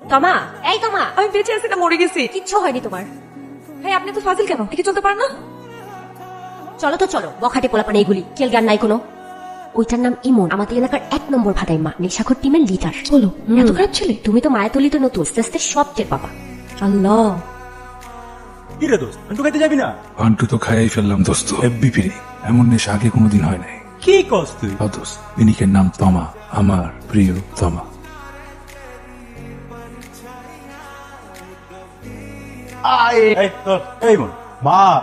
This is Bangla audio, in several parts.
তমা, এই তমা, আমি বেঁচে আছি না মরে গেছি? কিচ্ছু হয়নি তোমার। ভাই আপনি তো ফাজিল কেন? দেখে চলতে পার না? চলো তো চলো, বখাটে পোলাপান এইগুলি খেল গান নাই কোনো। ওইটার নাম ইমন, আমাদের এলাকার 1 নম্বর ভাটাই মা, নেশাখোর টিমের লিডার। বলো, এত খারাপ ছেলে? তুমি তো মায়াতলি তো নতুন, আস্তে আস্তে সব টের পাবা। আল্লাহ, কি রে দোস্ত, আন্টু খাইতে যাবি না? আন্টু তো খাইয়াই ফেললাম দোস্ত, এফবিপি রে। এমন নেশা আগে কোনোদিন হয় নাই। কি কস তুই? দোস্ত, ইনিকের নাম তমা, আমার প্রিয় তমা। এই মন মা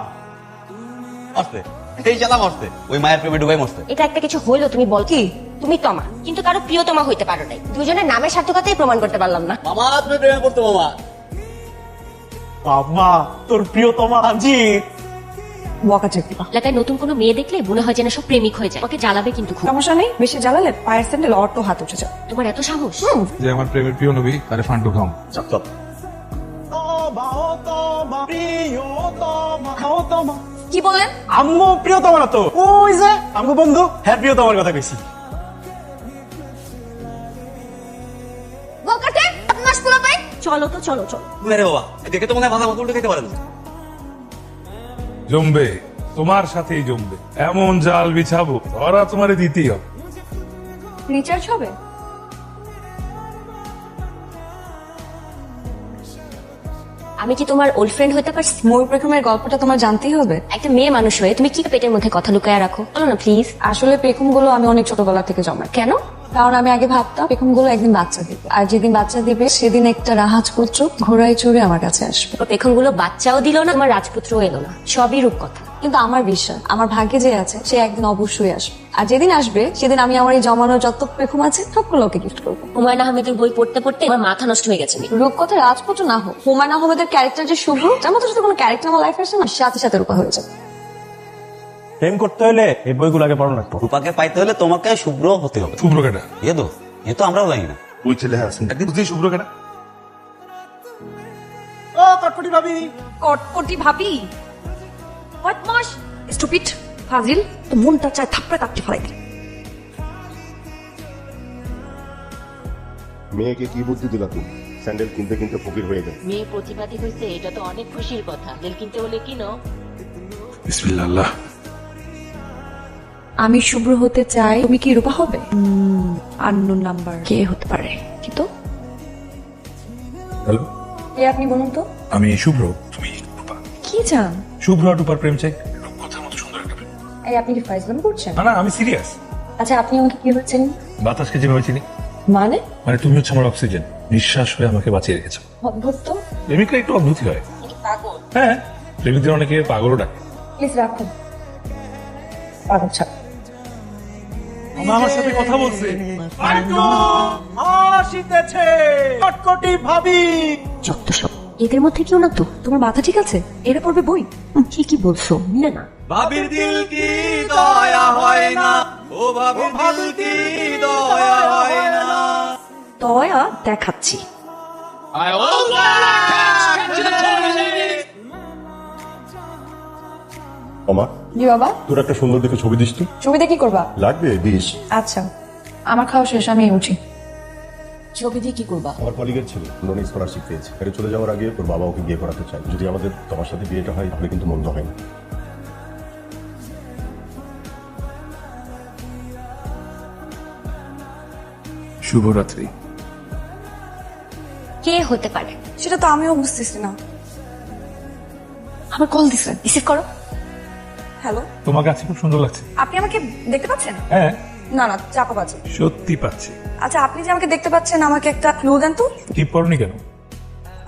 মরছে, এই চালা মরছে, ওই মায়ের প্রেমে ডুবাই মরছে। এটা একটা কিছু হইলো তুমি বল কি? তুমি তমা, কিন্তু কারো প্রিয়তমা হইতে পারো নাই। দুজনের নামের সার্থকতাই প্রমাণ করতে পারলাম না। মামা তুমি প্রেমে পড়তো মামা। বাবা তোর প্রিয়তমা আজি বকা চেক দিবা। এলাকায় নতুন কোনো মেয়ে দেখলে মনে হয় যেন সব প্রেমিক হয়ে যায়। ওকে জ্বালাবে কিন্তু খুব। সমস্যা নেই, বেশি জ্বালালে পায়ের স্যান্ডেল অটো হাত উঠে যাও। তোমার এত সাহস? যে আমার প্রেমের প্রিয় নবী তারে ফান্টু খাও। Chop chop. কি বললেন? আম্মু প্রিয়তমা না তো, ওই যে আম্মু বন্ধু, হ্যাঁ প্রিয়তমার কথা কইছি। বকাটে বদমাশ পোলাপান, চলো তো চলো চলো। মেরে বাবা, দেখে তো মনে হয় মাথা মতো উল্টে খেতে পারেন না। জমবে, তোমার সাথেই জমবে। এমন জাল বিছাবো ধরা তোমারে দিতেই হবে। রিচার্জ হবে? আমি কি তোমার ওল্ড ফ্রেন্ড হতে পারছি? ময়ূর পেখমের গল্পটা তোমার জানতেই হবে। একটা মেয়ে মানুষ হয়ে তুমি কি পেটের মধ্যে কথা লুকায় রাখো? বলো না প্লিজ। আসলে পেখম গুলো আমি অনেক ছোটবেলা থেকে জমাই। কেন? কারণ আমি আগে ভাবতাম পেখম গুলো একদিন বাচ্চা দিবে, আর যেদিন বাচ্চা দিবে সেদিন একটা রাহাজপুত্র ঘোড়ায় চড়ে আমার কাছে আসবে। পেখম গুলো বাচ্চাও দিল না, আমার রাজপুত্রও এলো না, সবই রূপকথা। কিন্তু আমার বিশ্বাস আমার ভাগ্যে যে আছে সে একদিন অবশ্যই আসবে, আর যেদিন আসবে সেদিন আমি আমার এই জমানো যত পেখম আছে সবগুলো ওকে গিফট করবো। হুমায়ুন আহমেদের বই পড়তে পড়তে আমার মাথা নষ্ট হয়ে গেছে। রূপকথা রাজপুত্র না হোক, হুমায়ুন আহমেদের ক্যারেক্টার যে শুভ, তার মতো যদি কোনো ক্যারেক্টার আমার লাইফে আসে না, সাথে সাথে রূপা হয়ে যাবে। প্রেম করতে হলে এই বইগুলো আগে পড়ানো লাগতো। রূপাকে পাইতে হলে তোমাকে শুভ্র হতে হবে। শুভ্র কেটা? এ তো আমরাও জানি না। ওই ছেলে আছে একদিন বুঝলি শুভ্র কেটা? ও কটকটি ভাবি, কটকটি ভাবি, বদমাশ, স্টুপিড, ফাজিল, তো মনটা চায় থাপড়ে কাটতে ফেলাই। মেয়েকে কি বুদ্ধি দিলা তুমি? স্যান্ডেল কিনতে কিনতে ফকির হয়ে গেল। মেয়ে প্রতিবাদী হয়েছে, এটা তো অনেক খুশির কথা। তেল কিনতে হলে কিনো। বিসমিল্লাহ। আমি শুভ্র হতে চাই, তুমি কি রূপা হবে? আননোন নাম্বার, কে হতে পারে? কিন্তু হ্যালো, কে আপনি বলুন তো? আমি শুভ্র, তুমি রূপা। কি চান? শুভ্র আর রূপার প্রেম চাই। রূপকথার মতো সুন্দর একটা প্রেম। এই আপনি কি ফাইজলাম করছেন? না না, আমি সিরিয়াস। আচ্ছা আপনি আমাকে কি বলছেন? বাতাসকে যেভাবে চিনি, মানে মানে তুমি হচ্ছে আমার অক্সিজেন, নিঃশ্বাস হয়ে আমাকে বাঁচিয়ে রেখেছো। অদ্ভুত তো। প্রেমিকরা একটু অদ্ভুতই হয়। পাগল। হ্যাঁ, প্রেমিকদের অনেকে পাগলও ডাকে। প্লিজ রাখুন। পাগল ছাড়। আমার সাথে কথা বলছে। আসিতেছে কটকটি ভাবি। যত সব, এদের মধ্যে কেউ না তো। তোমার মাথা ঠিক আছে? এরা পড়বে বই? ঠিকই বলছো, মিলে না। ভাবির দিল কি দয়া হয় না, ও ভাবির দিল কি দয়া হয় না। দয়া দেখাচ্ছি। মামা, জি বাবা। তোর একটা সুন্দর দেখে ছবি দিস তো। ছবিতে কি করবা? লাগবে দিস। আচ্ছা, আমার খাওয়া শেষ, আমি উঠি। ছবি দিয়ে কি করবা? আমার কলিগের ছেলে লন্ডনে স্কলারশিপ পেয়েছে, এর চলে যাওয়ার আগে তোর বাবা ওকে বিয়ে করাতে চায়। যদি আমাদের তোমার সাথে বিয়েটা হয় তাহলে কিন্তু মন্দ হয় না। শুভরাত্রি। কে হতে পারে? সেটা তো আমিও বুঝতেছি না। আমার কল দিছে, রিসিভ করো। হ্যালো, তোমার কাছে খুব সুন্দর লাগছে। আপনি আমাকে দেখতে পাচ্ছেন? হ্যাঁ, না না, চাপা বাজে। সত্যি পাচ্ছি। আচ্ছা আপনি যে আমাকে দেখতে পাচ্ছেন, আমাকে একটা ক্লু দেন তো। টিপ পরনি কেন?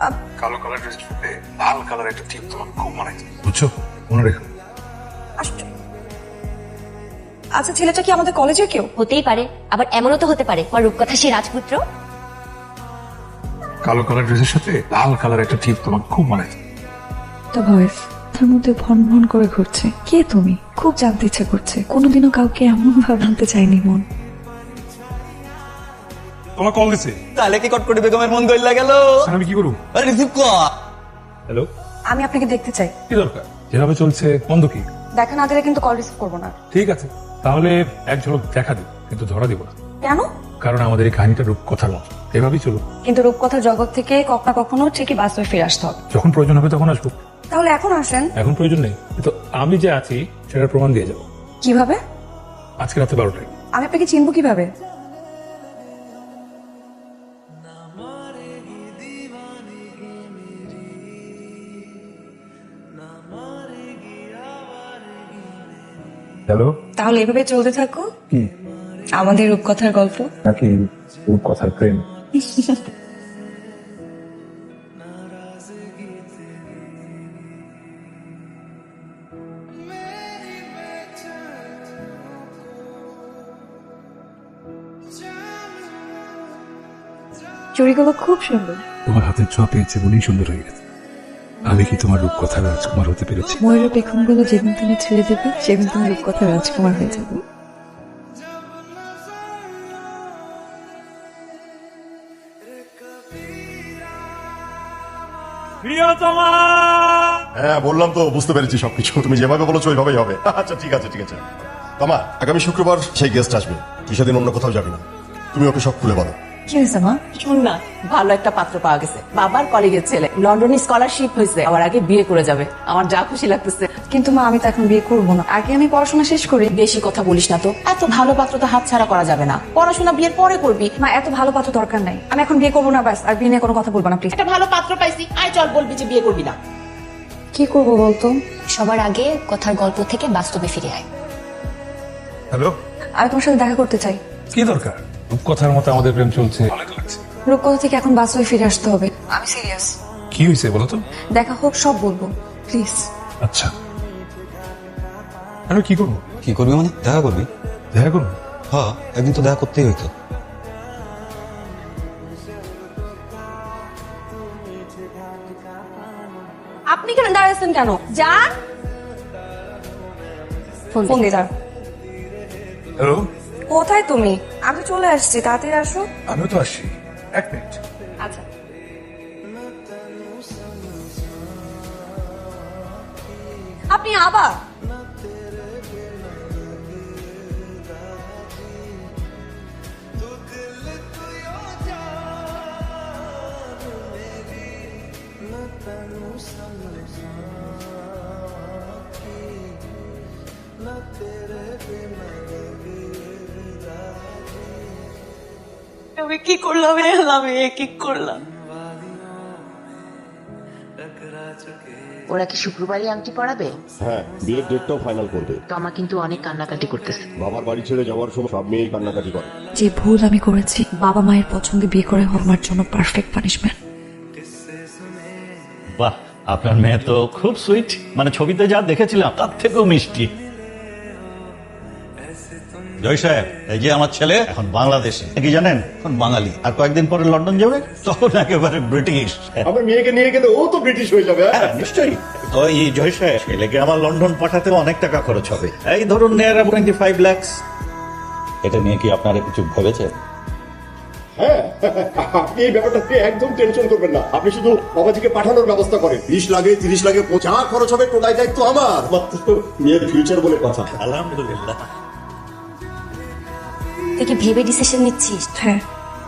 আপ- কালো কালার ড্রেস পরে লাল কালার একটা টিপ তোমার খুব মানায়, বুঝছো? মনে রেখো। আশ্চর্য। আচ্ছা ছেলেটা কি আমাদের কলেজের কেউ? হতেই পারে, আবার এমনও তো হতে পারে আমার রূপকথা সে রাজপুত্র। কালো কালার ড্রেসের সাথে লাল কালার একটা টিপ তোমার খুব মানায়। একটা ভয়েস তার মধ্যে ভন ভন করে ঘুরছে। কে তুমি? খুব জানতে ইচ্ছে করছে। কোনোদিনও কাউকে এমন ভাবে আনতে চাইনি মন। তোমার কল দিছে? তাহলে কি কটকটি বেগমের মন দইলা গেল? আমি কি করব? আরে রিসিভ কর। হ্যালো, আমি আপনাকে দেখতে চাই। কি দরকার? যেভাবে চলছে বন্ধ কি? দেখা না দিলে কিন্তু কল রিসিভ করবো না। ঠিক আছে, তাহলে এক ঝলক দেখা দিই, কিন্তু ধরা দিব না, কেন? কারণ আমাদের এই কাহিনীটা রূপকথার মতো, এভাবেই চলুক। কিন্তু রূপকথার জগৎ থেকে কখনো কখনো ঠিকই বাস্তবে ফিরে আসতে হবে। যখন প্রয়োজন হবে তখন আসবো, তাহলে এখন আসেন। এখন প্রয়োজন নেই। তো আমি যে আছি সেটার প্রমাণ দিয়ে যাবো কিভাবে? আজকে রাতে 12টায়। আমি আপনাকে চিনবো কিভাবে? হ্যালো, তাহলে এভাবে চলতে থাকো আমাদের রূপকথার গল্প। নাকি রূপকথার প্রেম? চুড়িগুলো খুব সুন্দর। তোমার হাতের ছোঁয়া পেয়েছে বলেই সুন্দর হয়ে গেছে। আমি কি তোমার রূপকথার রাজকুমার হতে পেরেছি? ময়ূরের পেখমগুলো যেদিন তুমি ছেড়ে দেবে সেদিন তুমি রূপকথার রাজকুমার হয়ে যাবে। প্রিয়তমা, হ্যাঁ বললাম তো, বুঝতে পেরেছি সবকিছু। তুমি যেভাবে বলেছো ওইভাবেই হবে। আচ্ছা ঠিক আছে ঠিক আছে। তোমার আগামী শুক্রবার সেই গেস্ট আসবে, তুই সেদিন অন্য কোথাও যাবি না। তুমি ওকে সব খুলে বলো। কি হয়েছে মা? শোন না, ভালো একটা পাত্র পাওয়া গেছে, বাবার কলিগের ছেলে, লন্ডনে স্কলারশিপ হয়েছে, আবার আগে বিয়ে করে যাবে। আমার যা খুশি লাগতেছে। কিন্তু মা আমি তো এখন বিয়ে করবো না, আগে আমি পড়াশোনা শেষ করি। বেশি কথা বলিস না তো, এত ভালো পাত্র তো হাতছাড়া করা যাবে না। পড়াশোনা বিয়ের পরে করবি। মা এত ভালো পাত্র দরকার নাই, আমি এখন বিয়ে করবো না, ব্যাস। আর বিয়ে নিয়ে কোনো কথা বলবো না প্লিজ। একটা ভালো পাত্র পাইছি, আয় চল বলবি যে বিয়ে করবি না। কি করবো বলতো? সবার আগে কথার গল্প থেকে বাস্তবে ফিরে আয়। হ্যালো, আমি তোমার সাথে দেখা করতে চাই। কি দরকার? রূপকথার মতো আমাদের প্রেম চলছে, ভালো লাগছে। রূপকথা থেকে এখন বাস্তবে ফিরে আসতে হবে। আমি সিরিয়াস। কি হয়েছে বলো তো? দেখা হোক, সব বলবো প্লিজ। আচ্ছা, আমি কি করবো? কি করবি মানে? দেখা করবি? দেখা করবো? হ্যাঁ, একদিন তো দেখা করতেই হইতো। আপনি কেন দাঁড়াচ্ছেন কেন? যান। ফোন দিয়ে দাঁড়। হ্যালো, কোথায় তুমি? আমি চলে আসছি, তাড়াতাড়ি আসো। আমিও তো আসছি, এক মিনিট। আচ্ছা। আপনি আবার? আমি কি করলাম? আমি কি করলাম? ওরা কি শুক্রবারই আংটি পরাবে? হ্যাঁ, বিয়ের ডেটটাও ফাইনাল করবে। তো আমার কিন্তু অনেক কান্নাকাটি করতেছে। বাবার বাড়ি ছেড়ে যাওয়ার সময় সব মেয়েই কান্নাকাটি করে। যে ভুল আমি করেছি, বাবা মায়ের পছন্দে বিয়ে করে আমার জন্য পারফেক্ট পানিশমেন্ট। বাহ, আপনার মেয়ে তো খুব সুইট, মানে ছবিতে যা দেখেছিলাম তার থেকেও মিষ্টি। জয় সাহেব, এই যে আমার ছেলে এখন বাংলাদেশে, কি জানেন, এখন বাঙালি, আর কয়েকদিন পরে লন্ডন যাবে, তখন একেবারে ব্রিটিশ। আমার মেয়েকে নিয়ে গেলে ও তো ব্রিটিশ হয়ে যাবে। হ্যাঁ, নিশ্চয়ই। তো এই জয় সাহেব, ছেলেকে আমার লন্ডন পাঠাতে অনেক টাকা খরচ হবে, এই ধরুন নেয়ার 25 লাখ। এটা নিয়ে কি আপনারা কিছু ভেবেছেন? হ্যাঁ, আপনি এই ব্যাপারটা একদম টেনশন করবেন না। আপনি শুধু বাবাজিকে পাঠানোর ব্যবস্থা করেন। 20 লাগে 30 লাগে যা খরচ হবে টোটাল দায়িত্ব আমার। মেয়ের ফিউচার বলে কথা। আলহামদুলিল্লাহ। তুই কি ভেবে ডিসিশন নিচ্ছিস? হ্যাঁ,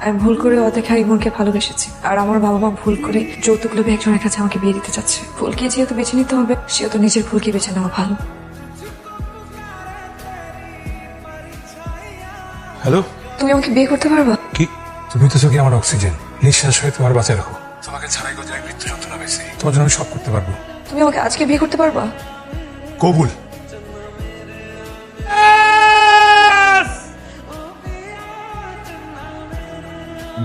আমি ভুল করে অদেখা ইমনকে ভালোবেসেছি, আর আমার বাবা মা ভুল করে যৌতুক লোভে একজনের কাছে আমাকে বিয়ে দিতে চাচ্ছে। ভুলকে যেহেতু বেছে নিতে হবে, সেহেতু নিজের ভুলকে বেছে নেওয়া ভালো। হ্যালো, তুমি আমাকে বিয়ে করতে পারবা? কি? তুমি তো চোখে আমার অক্সিজেন, নিঃশ্বাস হয়ে তোমার বাঁচায় রাখো। তোমাকে ছাড়াই কোথায় আমি মৃত্যু যন্ত্রণা পেয়েছি, তোমার জন্য আমি সব করতে পারবো। তুমি আমাকে আজকে বিয়ে করতে পারবা? কবুল।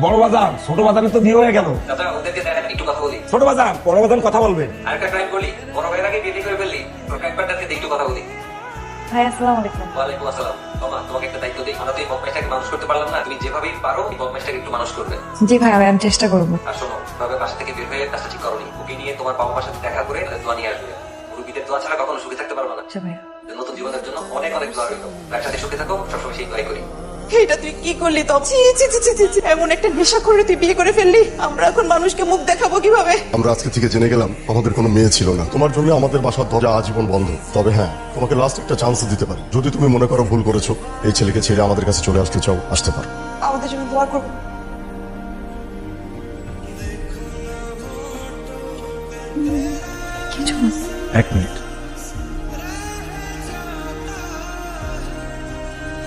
বড় বাজার ছোট বাজারে তো বিয়ে হয়ে গেল। দাদা ওদেরকে দেখেন, একটু কথা বলি। ছোট বাজার বড় বাজার কথা বলবেন। আরেকটা ক্রাইম বলি, বড় ভাইয়ের আগে বিয়ে করে ফেললি, তোর ক্রাইমটাকে একটু কথা বলি। ভাই আসসালামু আলাইকুম। ওয়ালাইকুম আসসালাম। বাবা, তোমাকে একটা দায়িত্ব দিই, আমরা তো এই বদমাইশটাকে মানুষ করতে পারলাম না, তুমি যেভাবেই পারো এই বদমাইশটাকে একটু মানুষ করবে। জি ভাই, আমি চেষ্টা করবো। আর শোনো, তবে বাসা থেকে বের হয়ে কাজটা ঠিক করনি, ওকে নিয়ে তোমার বাবা মার সাথে দেখা করে দোয়া নিয়ে আসবে। মুরব্বীদের দোয়া ছাড়া কখনো সুখে থাকতে পারবে না। আচ্ছা ভাই। নতুন জীবনের জন্য অনেক অনেক দোয়া রইল। একসাথে সুখে থাকো, সবসময় সেই দোয়াই করি। এটা তুই কি করলি তো? ছি, ছি, ছি, ছি, ছি, ছি। এমন একটা নেশা করে তুই বিয়ে করে ফেললি। আমরা এখন মানুষকে মুখ দেখাবো কিভাবে? আমরা আজকে থেকে জেনে গেলাম আমাদের কোনো মেয়ে ছিল না। তোমার জন্য আমাদের বাসার দরজা আজীবন বন্ধ। তবে হ্যাঁ, তোমাকে লাস্ট একটা চান্স দিতে পারি। যদি তুমি মনে করো ভুল করেছো, এই ছেলেকে ছেড়ে আমাদের কাছে চলে আসতে চাও, আসতে পারো। আমাদের জন্য দোয়া করবো। কিছু না। 1 মিনিট।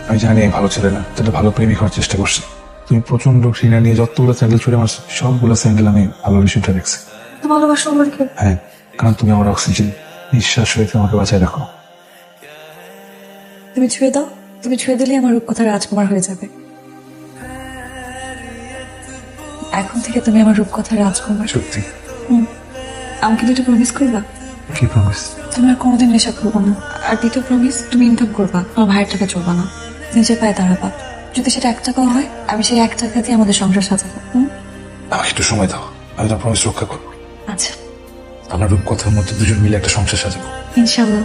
আমি জানি এই ভালো ছেলে না, তাহলে ভালো প্রেমিক হওয়ার চেষ্টা করছি। তুমি প্রচন্ড ঘৃণা নিয়ে যতগুলো স্যান্ডেল ছুড়ে মারছো, সবগুলো স্যান্ডেল আমি ভালোবেসে উঠে দেখছি। তো ভালোবাসো আমাকে। হ্যাঁ, কারণ তুমি আমার অক্সিজেন। নিঃশ্বাস হইতে আমাকে বাঁচায় রাখো। তুমি ছুঁয়ে দাও, তুমি ছুঁয়ে দিলে আমার রূপকথা রাজকুমার হয়ে যাবে। এখন থেকে তুমি আমার রূপকথা রাজকুমার। সত্যি? আমাকে দুটো প্রমিস করবা? কি প্রমিস? তুমি আর কোনোদিন নেশা করবো না। আর দ্বিতীয় প্রমিস, তুমি ইনকাম করবা, আমার ভাইয়ের টাকা চলবা না, নিজের পায়ে দাঁড়াবা। যদি সেটা 1 টাকাও হয়, আমি সেই 1 টাকা দিয়ে আমাদের সংসার সাজাবো। আমাকে একটু সময় দাও, আমি তোমার প্রমিস রক্ষা করবো। আচ্ছা, আমরা রূপকথার মধ্যে দুজন মিলে একটা সংসার সাজাবো। ইনশাআল্লাহ।